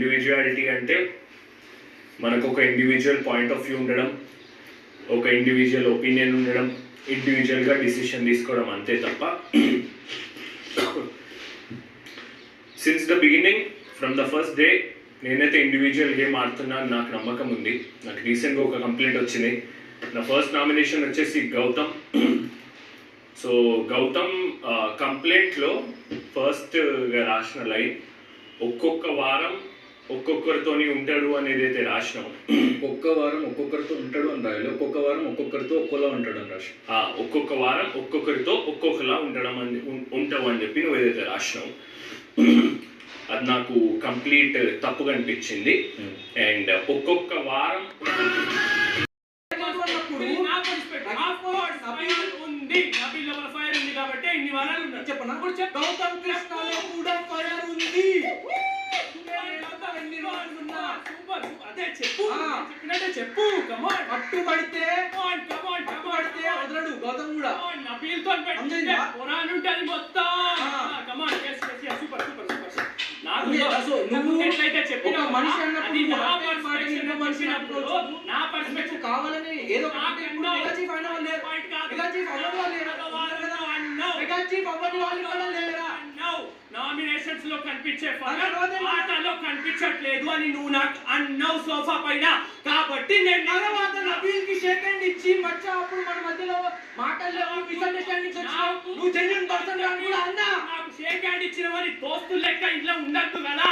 Individuality అంటే మనకు ఒక ఇండివిజువల్ పాయింట్ ఆఫ్ వ్యూ ఉండడం, ఒక ఇండివిజువల్ ఒపీనియన్ ఉండడం, ఇండివిజువల్గా డిసిషన్ తీసుకోవడం అంతే తప్ప since the beginning from the first day నేనైతే ఇండివిజువల్ గేమ్ ఆడుతున్నాను నాకు నమ్మకం ఉంది. నాకు రీసెంట్గా ఒక కంప్లైంట్ వచ్చింది. నా ఫస్ట్ నామినేషన్ వచ్చేసి గౌతమ్. సో గౌతమ్ కంప్లైంట్లో ఫస్ట్గా రాసిన లైన్ ఒక్కొక్క వారం ఒక్కొక్కరితోని ఉంటాడు అనేది అయితే రాసినాం. ఒక్క వారం ఒక్కొక్కరితో ఉంటాడు అని రాయాలి, ఒక్కొక్క వారం ఒక్కొక్కరితో ఒక్కోలా ఉంటాడు అని రాసి ఒక్కొక్క వారం ఒక్కొక్కరితో ఒక్కొక్కలా ఉంటావు అని చెప్పి నువ్వు ఏదైతే రాసినావు అది నాకు కంప్లీట్ తప్పుగా అనిపించింది. అండ్ ఒక్కొక్క వారం కాబట్టి ఇన్ని వారాలు చెప్పనా గౌతమ్ కృష్ణలో కూడా ఫైర్ ఉంది. అదే చెప్పు, చెప్పినట్టే చెప్పు. కమాన్ పట్టుబడితే వదలడు గౌతమ్ కూడా. నబీల్తో ఉంటుంది మొత్తం. కమాన్ సూపర్ సూపర్ సూపర్. నువ్వు ఎట్లయితే చెప్పినా మనిషి అన్నప్పుడు నా పర్స్పెక్టివ్ కావాలని ఏదో నామినేషన్స్ లో కనిపించే ఆటలో కనిపించట్లేదు అని నువ్వు నాకు అన్నావు సోఫా పైన. కాబట్టి నేను తర్వాత నబీల్ కి షేక్ హ్యాండ్ ఇచ్చి మచ్చా అప్పుడు మన మధ్యలో మాటల్లో మిస్అండర్స్టాండింగ్స్ వచ్చావు. నువ్వు జెన్యూన్ పర్సన్ అని కూడా అన్నా. నాకు షేక్ హ్యాండ్ ఇచ్చిన వారి దోస్తులు లెక్క ఇంట్లో ఉండద్దు కదా.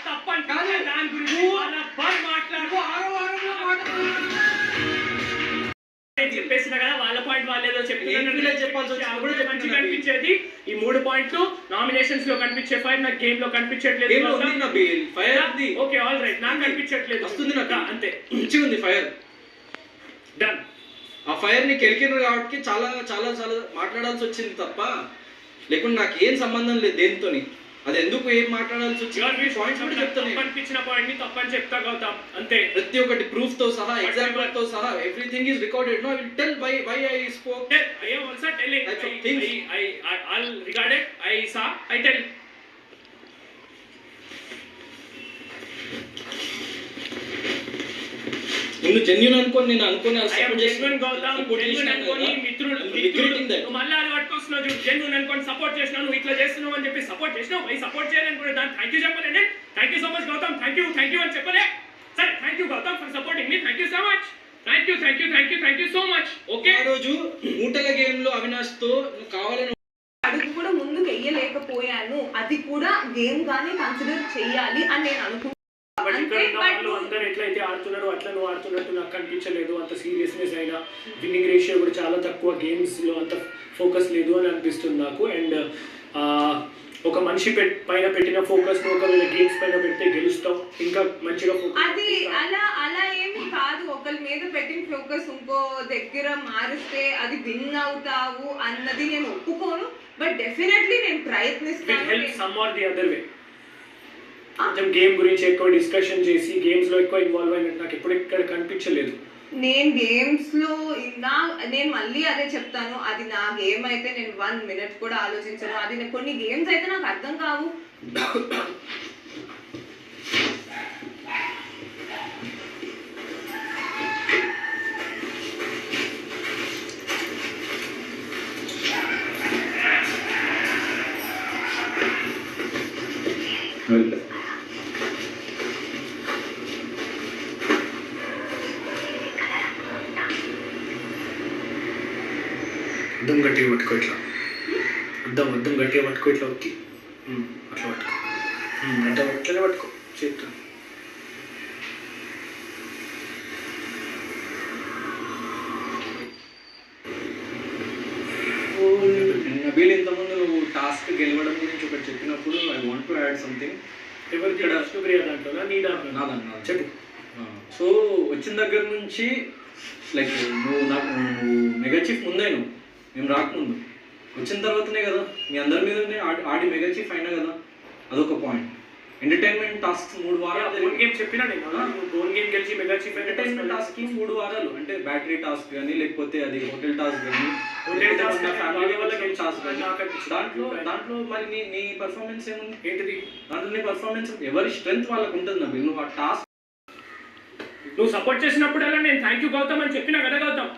తప్పని దాని గురించి చెప్పేసిన కదా వాళ్ళ పాయింట్ వాళ్ళు ఏదో మంచిగా కనిపించేది. ఈ 3 పాయింట్లు నామినేషన్స్ లో కనిపించే ఫైర్ నాకు గేమ్ లో కనిపించట్లేదు. ఓకే ఆల్ రైట్ నాకు కనిపించట్లేదు. వస్తుంది నాకు అంతే. మంచిగా ఉంది ఫైర్. డన్. ఆ ఫైర్ ని కెలికినారు కాబట్టి చాలా చాలా చాలా మాట్లాడాల్సి వచ్చింది తప్ప లేకుంటే నాకు ఏం సంబంధం లేదు దేనితోని. అది ఎందుకు ఏం మాట్లాడాల్సి వచ్చింది పాయింట్స్ కూడా చెప్తాను. అనిపించిన పాయింట్ ని తప్పని చెప్తా గౌతమ్ అంతే. ప్రతి ఒక్కటి ప్రూఫ్ తో సహా ఎగ్జాంపుల్ తో సహా everything is recorded. No I will tell why I spoke. I am also telling I'll regard it. I tell. నిన్ను జెన్యూన్ అనుకోని నేను అనుకోని జెన్యూన్ గౌతమ్ జెన్యూన్ అనుకోని మిత్రుడు మళ్ళీ అది పట్టుకొస్తున్నావు చూడు. జెన్యూన్ అనుకోని సపోర్ట్ చేసినావు, నువ్వు ఇట్లా చేస్తున్నావు అని చెప్పి సపోర్ట్ చేసినావు. అవి సపోర్ట్ చేయాలనుకునే దాన్ని థ్యాంక్ యూ చెప్పలేండి. Thank you so much Gautam, thank you అని చెప్పలే. సరే thank you Gautam for supporting me. Thank you so much. Thank you so much. Okay ఆ రోజు మూటల గేమ్ లో అవినాష్ తో నువ్వు కావాలని అడుగు కూడా ముందుకు వెయ్యలేకపోయాను. అది కూడా గేమ్ గానే కన్సిడర్ చేయాలి అని నేను అనుకుంటున్నాను. అందరూ ఎట్లయితే ఆడుతున్నారో అట్లా నువ్వు ఆడుతున్నట్టు నాకు కనిపించలేదు. అంత సీరియస్నెస్ అయినా విన్నింగ్ రేషియో కూడా చాలా తక్కువ, గేమ్స్ లో అంత ఫోకస్ లేదు అని అనిపిస్తుంది నాకు. అండ్ ఒక మనిషి పైన పెట్టిన ఫోకస్ ఒకవేళ గేమ్స్ పైన పెడితే గెలుస్తావు, ఇంకా మంచిగా ఫోకస్. అది అలా ఏమి కాదు. ఒకరి మీద పెట్టిన ఫోకస్ ఇంకో దగ్గర మారిస్తే అది విన్ అవుతావు అన్నది నేను ఒప్పుకోను. బట్ డెఫినెట్లీ నేను ప్రయత్నిస్తాను. Help some or the other way. కొంచెం గేమ్ గురించి ఎక్కువ డిస్కషన్ చేసి గేమ్స్ లో ఎక్కువ ఇన్వాల్వ్ అయినట్టు నాకు ఎప్పుడు ఇక్కడ కనిపించలేదు. నేను గేమ్స్ లో నేను మళ్ళీ అదే చెప్తాను. అది నా గేమ్ అయితే నేను 1 minute కూడా ఆలోచించను. అది కొన్ని గేమ్స్ అయితే నాకు అర్థం కావు. అద్దం గట్టిగా పట్టుకో, ఇట్లా అద్దం గట్టిగా పట్టుకో, ఇట్లా ఒత్తి అట్లా పట్టుకో, అట్లనే పట్టుకో చేత్తో. నబీల్ ఇంతకుముందు నువ్వు టాస్క్ గెలవడం గురించి ఒకటి చెప్పినప్పుడు I want to add something. ఎవరికి దాంట్లో నీ దాంట్లో నా దాంట్లో చెప్పు. సో వచ్చిన దగ్గర నుంచి లైక్ నువ్వు మెగా చీఫ్ ముందే మేము రాకముందు వచ్చిన తర్వాతనే కదా మీ అందరి మీద ఆడి మెగా చీఫ్ అయినా కదా, అదొక పాయింట్. ఎంటర్టైన్మెంట్ టాస్క్ 3 వారాలు గోన్ గేమ్ చెప్పినా నేను గోన్ గేమ్ గెలిచి మెగా చీఫ్ ఎంటర్టైన్మెంట్ టాస్క్ 3 వారాలు అంటే బ్యాటరీ టాస్క్ కానీ లేకపోతే అది హోటల్ టాస్క్ కానీ హోటల్ టాస్క్ ఫ్యామిలీ వల్ల టాస్క్ కానీ దాంట్లో దాంట్లో మరి నీ పర్ఫార్మెన్స్ ఏముంది? ఏంటిది దాంట్లో నీ పర్ఫార్మెన్స్ ఎవరి స్ట్రెంత్ వాళ్ళకు ఉంటుంది నబిల్. నువ్వు ఆ టాస్క్ నువ్వు సపోర్ట్ చేసినప్పుడల్లా నేను థ్యాంక్ యూ గౌతమ్ అని చెప్పినా కదా గౌతమ్.